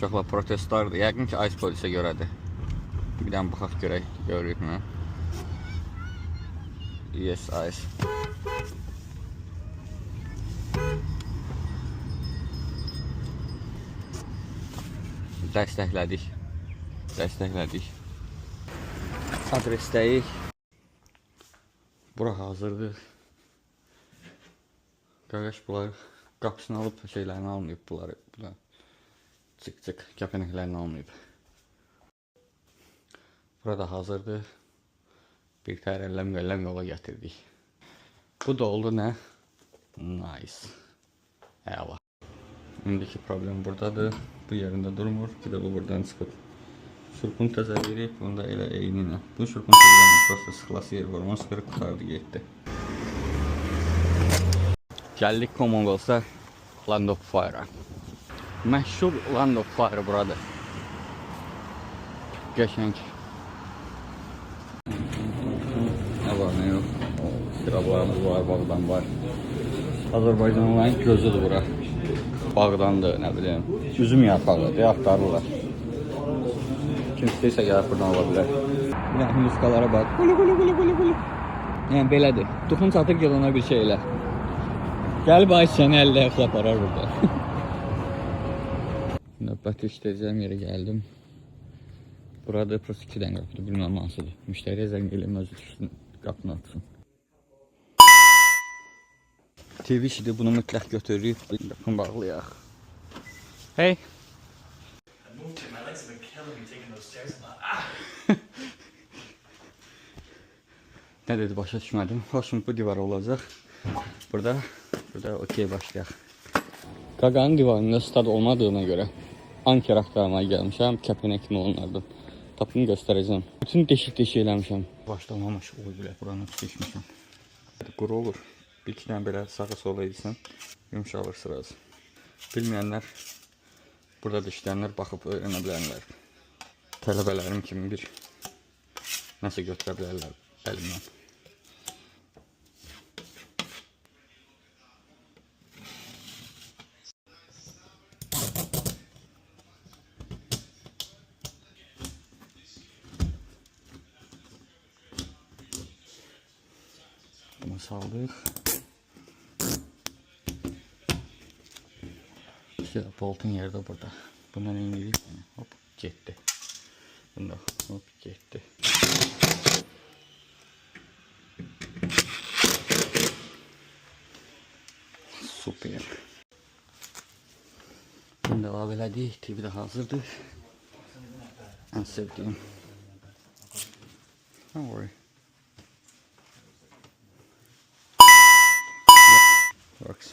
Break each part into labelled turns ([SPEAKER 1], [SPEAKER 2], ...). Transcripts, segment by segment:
[SPEAKER 1] Uşaqlar protestlardır. Yəqin ki, ICE polisə görədir. Bir dənə baxaq görək, görürük mü? Yes, ICE. Dəstəklədik. Adresdəyik. Bura hazırdır. Qardaş bunlar qapısını alıb şeylərini almayıb bunları. Çık kəpənəklərini almayıb. Burada hazırdır. Bir tərəlləm yola gətirdik. Bu da oldu nə? Nice. Əla. İndiki problem buradadır. Bu yerində durmur. Bir də bu buradan çıxıb. Şurpun təzə verib. Bunda elə eyninə. Bu şurpun təzədən prosta sıxılası yer var. Onu sıxırıq qutardı getdi. Gəldik Commonwealth'a, Land of Fire'a. Məşhur Land of Fire buradır. Qəşəng. Nə var, nə yox. Qırablarımız var, bağdan var. Azərbaycanlıların gözüdür bura. Bağdandır, nə bileyim. Üzüm yarpağı deyə axtarırlar. Kim istəyirsə gəlib buradan ola bilər. Yəni muskalara bax. Qulu. Yəni belədir. Tuxum çatır ki ona bir şeylə. Gəlib ay səni əllə yaxla aparar burada. Növbəti işləyəcəyim yerə gəldim. Burada prosta 2 dənə qapıdır, bilməm hansıdır. Müştəriyə zəng eləyim, özü düşsün, qapını açsın. TV işidir, bunu mütləq götürürük. Qapını bağlayaq. Hey! Nə dedi, başa düşmədim. Hoşum bu divar olacaq. Burada okey başlayaq. Qaqanın divarında stad olmadığına görə Anker axtarmaya gəlmişəm. Kəpənək kimi onlardan. Tapını göstərəcəm. Bütün deşik eləmişəm. Başlamamış o ilə buranı seçmişəm. Quru olur. Bir-iki dənə belə sağa sola edirsən, yumşalır sırası. Bilməyənlər, burada işləyənlər baxıb öyrənə bilərlər. Tələbələrim kimi bir nəsə götürə bilərlər əlimdən. Bunu saldıq. İşte boltun yeri de burada. Bundan indirik. Hop getdi. Bunda hop getdi. Super. Bunu da əlavə elədik. TV də hazırdır. Ən sevdiyim. Don't worry. Works.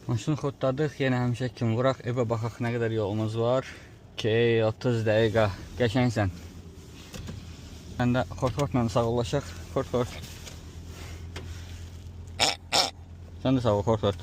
[SPEAKER 1] Maşını xodladıq, yenə həmişə kimi vuraq, evə baxaq nə qədər yolumuz var. 30 dəqiqə, qəşəngsən. Sən də xort-xortla sağollaşaq, xort-xort. Sən də sağ ol, xort-xort.